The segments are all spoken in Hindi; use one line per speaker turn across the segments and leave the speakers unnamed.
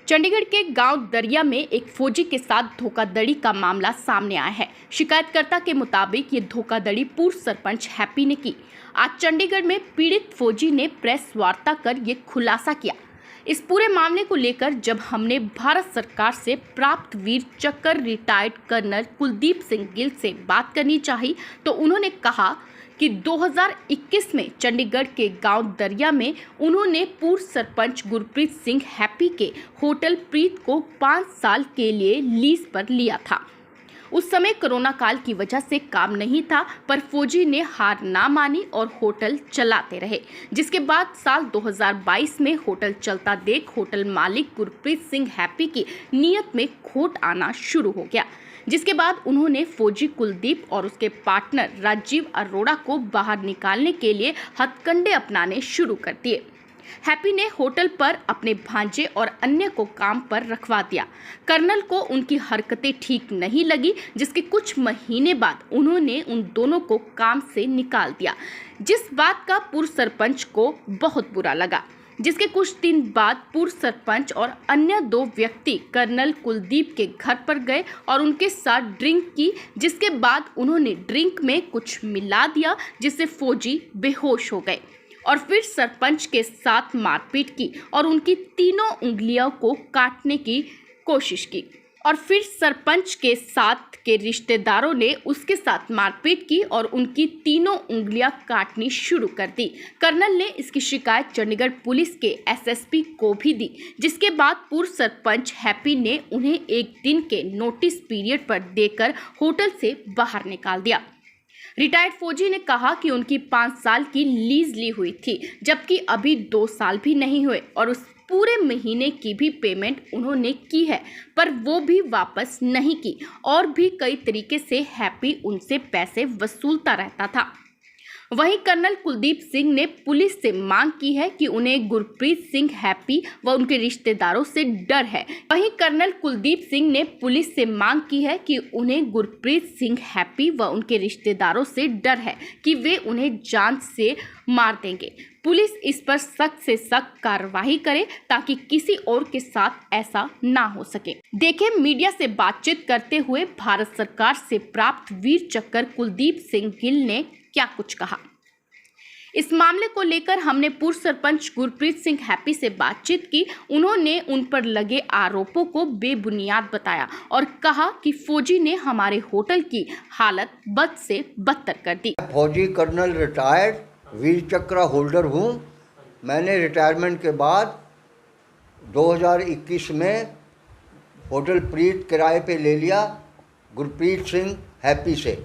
चंडीगढ़ के गांव दरिया में एक फौजी के साथ धोखाधड़ी का मामला सामने आया है। शिकायतकर्ता के मुताबिक ये धोखाधड़ी पूर्व सरपंच हैप्पी ने की। आज चंडीगढ़ में पीड़ित फौजी ने प्रेस वार्ता कर ये खुलासा किया। इस पूरे मामले को लेकर जब हमने भारत सरकार से प्राप्त वीर चक्र रिटायर्ड कर्नल कुलदीप सिंह गिल से बात करनी चाहिए तो उन्होंने कहा कि 2021 में चंडीगढ़ के गांव दरिया में उन्होंने पूर्व सरपंच गुरप्रीत सिंह हैप्पी के होटल प्रीत को 5 साल के लिए लीज पर लिया था। उस समय कोरोना काल की वजह से काम नहीं था, पर फौजी ने हार ना मानी और होटल चलाते रहे। जिसके बाद साल 2022 में होटल चलता देख होटल मालिक गुरप्रीत सिंह हैप्पी की नीयत में खोट आना शुरू हो गया। जिसके बाद उन्होंने फौजी कुलदीप और उसके पार्टनर राजीव अरोड़ा को बाहर निकालने के लिए हथकंडे अपनाने शुरू कर दिए। हैप्पी ने होटल पर अपने भांजे और अन्य को काम पर रखवा दिया। कर्नल को उनकी हरकतें ठीक नहीं लगी, जिसके कुछ महीने बाद उन्होंने उन दोनों को काम से निकाल दिया, जिस बात का पूर्व सरपंच को बहुत बुरा लगा। जिसके कुछ दिन बाद पूर्व सरपंच और अन्य 2 व्यक्ति कर्नल कुलदीप के घर पर गए और उनके साथ ड्रिंक की, जिसके बाद उन्होंने ड्रिंक में कुछ मिला दिया जिससे फौजी बेहोश हो गए और फिर सरपंच के साथ मारपीट की और उनकी तीनों उंगलियों को काटने की कोशिश की और फिर सरपंच के साथ के रिश्तेदारों ने उसके साथ मारपीट की और उनकी तीनों उंगलियां काटनी शुरू कर दी। कर्नल ने इसकी शिकायत चंडीगढ़ पुलिस के एसएसपी को भी दी, जिसके बाद पूर्व सरपंच हैप्पी ने उन्हें 1 दिन के नोटिस पीरियड पर देकर होटल से बाहर निकाल दिया। रिटायर्ड फौजी ने कहा कि उनकी 5 साल की लीज ली हुई थी, जबकि अभी 2 साल भी नहीं हुए और उस पूरे महीने की भी पेमेंट उन्होंने की है, पर वो भी वापस नहीं की और भी कई तरीके से हैप्पी उनसे पैसे वसूलता रहता था। वहीं कर्नल कुलदीप सिंह ने पुलिस से मांग की है कि उन्हें गुरप्रीत सिंह हैप्पी व उनके रिश्तेदारों से डर है। वहीं कर्नल कुलदीप सिंह ने पुलिस से मांग की है कि उन्हें गुरप्रीत सिंह हैप्पी व उनके रिश्तेदारों से डर है कि वे उन्हें जान से मार देंगे। पुलिस इस पर सख्त से सख्त कार्रवाई करे ताकि किसी और के साथ ऐसा ना हो सके। देखें, मीडिया से बातचीत करते हुए भारत सरकार से प्राप्त वीर चक्र कुलदीप सिंह गिल ने क्या कुछ कहा। इस मामले को लेकर हमने पूर्व सरपंच गुरप्रीत सिंह हैप्पी से बातचीत की। उन्होंने उन पर लगे आरोपों को बेबुनियाद बताया और कहा कि फौजी ने हमारे होटल की हालत बद से बदतर कर दी।
फौजी कर्नल रिटायर्ड वीर चक्र होल्डर हूँ। मैंने रिटायरमेंट के बाद 2021 में होटल प्रीत किराए पे ले लिया गुरप्रीत सिंह हैप्पी से,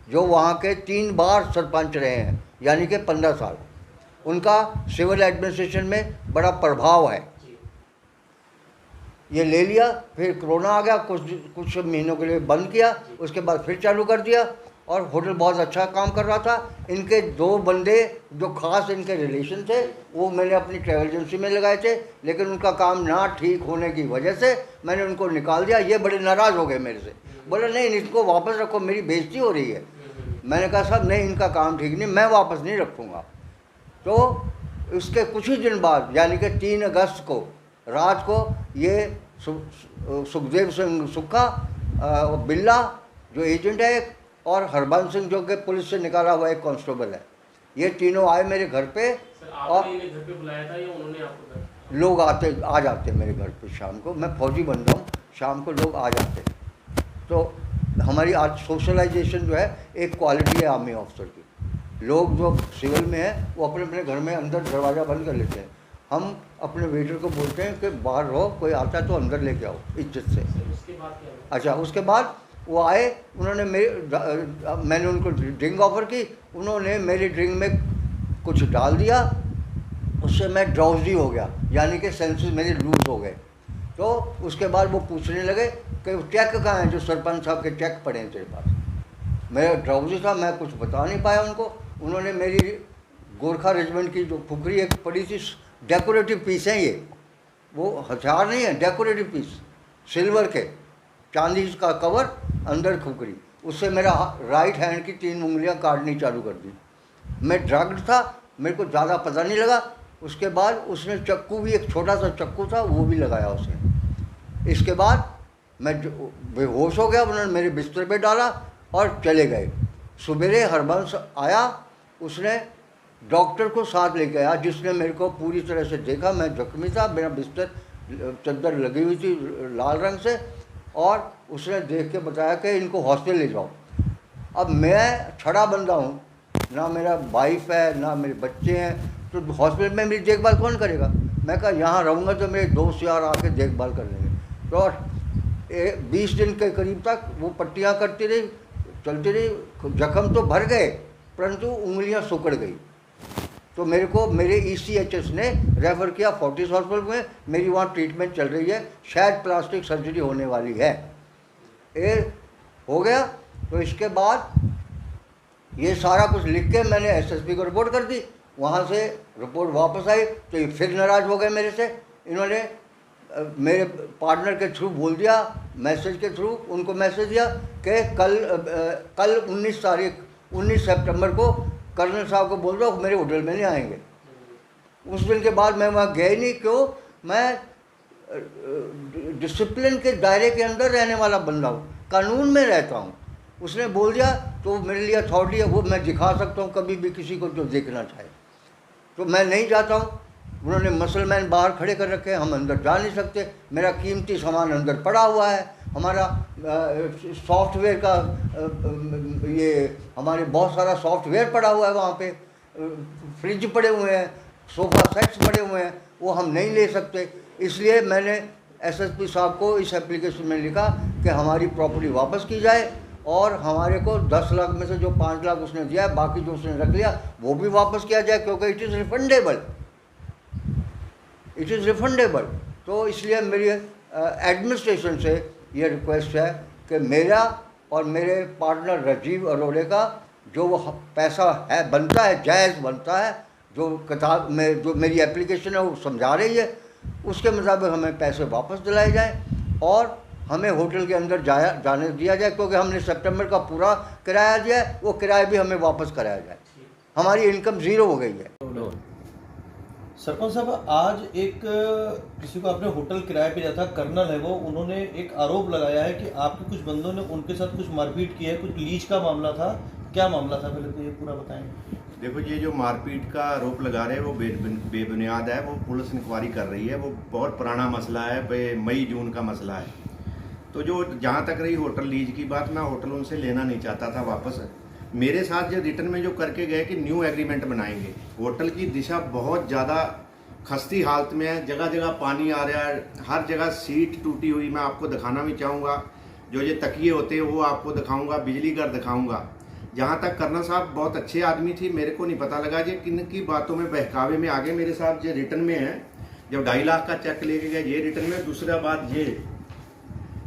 जो वहाँ के 3 बार सरपंच रहे हैं, यानी कि 15 साल। उनका सिविल एडमिनिस्ट्रेशन में बड़ा प्रभाव है। ये ले लिया, फिर कोरोना आ गया, कुछ महीनों के लिए बंद किया, उसके बाद फिर चालू कर दिया और होटल बहुत अच्छा काम कर रहा था। इनके 2 बंदे जो खास इनके रिलेशन थे वो मैंने अपनी ट्रैवल एजेंसी में लगाए थे, लेकिन उनका काम ना ठीक होने की वजह से मैंने उनको निकाल दिया। ये बड़े नाराज़ हो गए मेरे से, बोले नहीं इनको वापस रखो, मेरी बेइज्जती हो रही है। मैंने कहा साहब नहीं, इनका काम ठीक नहीं, मैं वापस नहीं रखूँगा। तो उसके कुछ ही दिन बाद यानी कि 3 अगस्त को रात को ये सुखदेव सिंह सुक्खा बिल्ला जो एजेंट है और हरबंस सिंह जो कि पुलिस से निकाला हुआ एक कांस्टेबल है, ये तीनों आए मेरे घर पे। और
इन्हें घर पे बुलाया था या उन्होंने आपको?
लोग आ जाते मेरे घर पे शाम को। मैं फौजी बन रहा हूँ, शाम को लोग आ जाते। तो हमारी आज सोशलाइजेशन जो है एक क्वालिटी है आर्मी ऑफिसर की। लोग जो सिविल में है वो अपने अपने घर में अंदर दरवाज़ा बंद कर लेते हैं। हम अपने वेटर को बोलते हैं कि बाहर रहो, कोई आता है तो अंदर लेके आओ इज्जत से।
उसके बाद क्या हुआ?
अच्छा, उसके बाद वो आए, उन्होंने मैंने उनको ड्रिंक ऑफर की, उन्होंने मेरी ड्रिंक में कुछ डाल दिया, उससे मैं ड्राउजी हो गया, यानी कि सेंसेस मेरे लूज हो गए। तो उसके बाद वो पूछने लगे कि चेक कहाँ है, जो सरपंच साहब के चेक पड़े हैं तेरे पास। मैं ड्राउजी था, मैं कुछ बता नहीं पाया उनको। उन्होंने मेरी गोरखा रेजिमेंट की जो फुकरी एक पड़ी थी, डेकोरेटिव पीस हैं ये, वो हथियार नहीं है, डेकोरेटिव पीस सिल्वर के, चांदी का कवर, अंदर खुकरी, उससे मेरा राइट हैंड की 3 उंगलियां काटनी चालू कर दी। मैं ड्रग्ड था, मेरे को ज़्यादा पता नहीं लगा। उसके बाद उसने चक्कू भी, एक छोटा सा चक्कू था वो भी लगाया उसने। इसके बाद मैं बेहोश हो गया, उन्होंने मेरे बिस्तर पे डाला और चले गए। सवेरे हरबंस आया, उसने डॉक्टर को साथ लेके आया जिसने मेरे को पूरी तरह से देखा। मैं जख्मी था, मेरा बिस्तर चद्दर लगी हुई थी लाल रंग से, और उसने देख के बताया कि इनको हॉस्पिटल ले जाओ। अब मैं छड़ा बंदा हूँ, ना मेरा वाइफ है ना मेरे बच्चे हैं, तो हॉस्पिटल में मेरी देखभाल कौन करेगा। मैं कहा यहाँ रहूँगा तो मेरे दोस्त यार आके देखभाल कर लेंगे। तो 20 दिन के करीब तक वो पट्टियाँ करती रही, चलती रही। जख्म तो भर गए परंतु उंगलियाँ सुकड़ गई। तो मेरे को मेरे ECHS ने रेफ़र किया फोर्टिस हॉस्पिटल में। मेरी वहाँ ट्रीटमेंट चल रही है, शायद प्लास्टिक सर्जरी होने वाली है। ये हो गया। तो इसके बाद ये सारा कुछ लिख के मैंने SSP को रिपोर्ट कर दी। वहाँ से रिपोर्ट वापस आई तो ये फिर नाराज़ हो गए मेरे से। इन्होंने मेरे पार्टनर के थ्रू बोल दिया, मैसेज के थ्रू उनको मैसेज दिया कि कल 19 सितंबर को कर्नल साहब को बोल दो मेरे होटल में नहीं आएंगे। उस दिन के बाद मैं वहाँ गया ही नहीं। क्यों? मैं डिसिप्लिन के दायरे के अंदर रहने वाला बंदा हूँ, कानून में रहता हूँ। उसने बोल दिया तो मेरे लिए अथॉरिटी है, वो मैं दिखा सकता हूँ कभी भी किसी को जो देखना चाहे। तो मैं नहीं जाता हूँ। उन्होंने मसलमैन बाहर खड़े कर रखे हैं, हम अंदर जा नहीं सकते। मेरा कीमती सामान अंदर पड़ा हुआ है। हमारा सॉफ्टवेयर का ये हमारे बहुत सारा सॉफ्टवेयर पड़ा हुआ है वहाँ पे, फ्रिज पड़े हुए हैं, सोफ़ा सेट्स पड़े हुए हैं, वो हम नहीं ले सकते। इसलिए मैंने SSP साहब को इस एप्लीकेशन में लिखा कि हमारी प्रॉपर्टी वापस की जाए और हमारे को 10 लाख में से जो 5 लाख उसने दिया है, बाकी जो उसने रख लिया वो भी वापस किया जाए, क्योंकि it is refundable, it is refundable. तो इसलिए मेरी एडमिनिस्ट्रेशन से ये रिक्वेस्ट है कि मेरा और मेरे पार्टनर राजीव अरोड़े का जो वो पैसा है बनता है, जायज़ बनता है, जो किताब में जो मेरी एप्लीकेशन है वो समझा रही है, उसके मुताबिक हमें पैसे वापस दिलाए जाएं और हमें होटल के अंदर जाने दिया जाए, क्योंकि हमने सितंबर का पूरा किराया दिया है, वो किराया भी हमें वापस कराया जाए। हमारी इनकम ज़ीरो हो गई है।
सरपंच साहब, आज एक किसी को आपने होटल किराए पे दिया था, कर्नल है वो, उन्होंने एक आरोप लगाया है कि आपके कुछ बंदों ने उनके साथ कुछ मारपीट की है, कुछ लीज का मामला था। क्या मामला था, पहले तो ये पूरा बताएंगे।
देखो, ये जो मारपीट का आरोप लगा रहे हैं वो बेबुनियाद है। वो पुलिस इंक्वायरी कर रही है, वो बहुत पुराना मसला है, मई जून का मसला है। तो जो जहाँ तक रही होटल लीज की बात, मैं होटल उनसे लेना नहीं चाहता था वापस। मेरे साथ जो रिटर्न में जो करके गए कि न्यू एग्रीमेंट बनाएंगे। होटल की दिशा बहुत ज़्यादा खस्ती हालत में है, जगह जगह पानी आ रहा है, हर जगह सीट टूटी हुई। मैं आपको दिखाना भी चाहूँगा, जो ये तकिए होते हैं वो आपको दिखाऊंगा, बिजली घर दिखाऊंगा। जहाँ तक कर्नल साहब बहुत अच्छे आदमी थी, मेरे को नहीं पता लगा ये किन की बातों में बहकावे में आगे मेरे साथ। ये रिटर्न में है, जब 2.5 लाख का चेक लेके गए ये रिटर्न में। दूसरा बात ये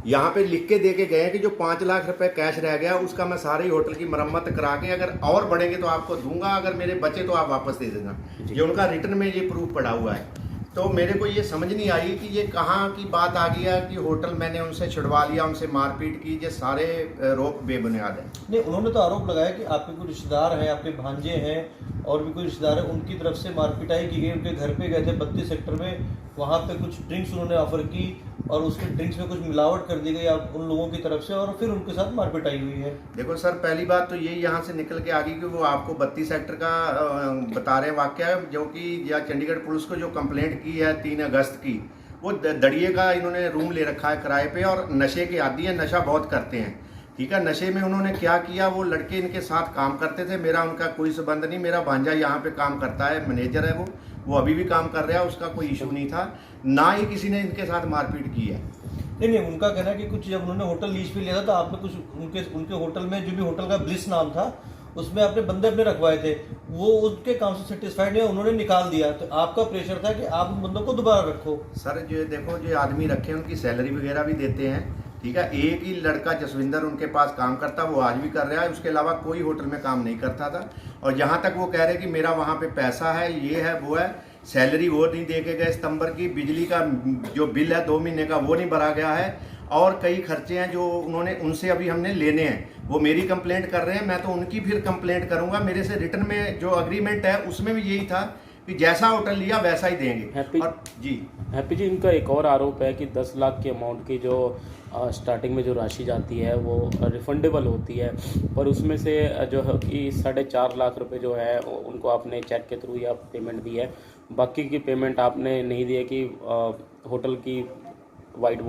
यहाँ पे लिख के दे के गए कि जो 5 लाख रुपए कैश रह गया उसका मैं सारे होटल की मरम्मत करा के अगर और बढ़ेंगे तो आपको दूंगा, अगर मेरे बचे तो आप वापस दे देना। ये उनका रिटर्न में ये प्रूफ पड़ा हुआ है। तो मेरे को ये समझ नहीं आई कि ये कहाँ की बात आ गई है कि होटल मैंने उनसे छुड़वा लिया, उनसे मारपीट की। ये सारे आरोप बेबुनियाद है। नहीं,
उन्होंने तो आरोप लगाया कि आपके कोई रिश्तेदार हैं, आपके भांजे हैं और भी कोई रिश्तेदार है, उनकी तरफ से मारपीटाई की गई। उनके घर पे गए थे 32 सेक्टर में, वहाँ पे कुछ ड्रिंक्स उन्होंने ऑफर की और उसके ड्रिंक्स में कुछ मिलावट कर दी गई आप उन लोगों की तरफ से, और फिर उनके साथ मारपीटाई हुई है।
देखो सर, पहली बात तो यही यहाँ से निकल के आ गई कि वो आपको 32 सेक्टर का बता रहे वाकया, जो कि या चंडीगढ़ पुलिस को जो कंप्लेंट की है 3 अगस्त की, वो दड़िए का इन्होंने रूम ले रखा है किराए पे और नशे के आदी है, नशा बहुत करते हैं। ठीक है, नशे में उन्होंने क्या किया, वो लड़के इनके साथ काम करते थे। मेरा उनका कोई संबंध नहीं, मेरा भांजा यहाँ पे काम करता है, मैनेजर है वो अभी भी काम कर रहा है, उसका कोई इशू नहीं था। ना ही किसी ने इनके साथ मारपीट की है।
नहीं, उनका कहना है कि कुछ जब उन्होंने होटल लीज पे लिया था तो आपने कुछ उनके होटल में जो भी होटल का ब्लिस नाम था उसमें आपने बंदे अपने रखवाए थे, वो उनके काम से सेटिस्फाइड नहीं, उन्होंने निकाल दिया। तो आपका प्रेशर था कि आप उन बंदों को दोबारा रखो।
सर जो देखो, जो आदमी रखे उनकी सैलरी वगैरह भी देते हैं। ठीक है, एक ही लड़का जसविंदर उनके पास काम करता, वो आज भी कर रहा है, उसके अलावा कोई होटल में काम नहीं करता था। और जहाँ तक वो कह रहे कि मेरा वहाँ पे पैसा है, ये है वो है, सैलरी वो नहीं दे के गए सितंबर की, बिजली का जो बिल है 2 महीने का वो नहीं भरा गया है, और कई खर्चे हैं जो उन्होंने उनसे अभी हमने लेने हैं। वो मेरी कंप्लेंट कर रहे हैं, मैं तो उनकी फिर कंप्लेंट करूंगा। मेरे से रिटर्न में जो अग्रीमेंट है उसमें भी यही था कि जैसा होटल लिया वैसा ही देंगे।
हैप्पी
और जी
हैप्पी जी, इनका एक और आरोप है कि 10 लाख के अमाउंट की जो स्टार्टिंग में जो राशि जाती है वो रिफंडेबल होती है, पर उसमें से जो है कि 4.5 लाख रुपए जो है उनको आपने चेक के थ्रू या पेमेंट दी है, बाकी की पेमेंट आपने नहीं दी है कि होटल की वाइट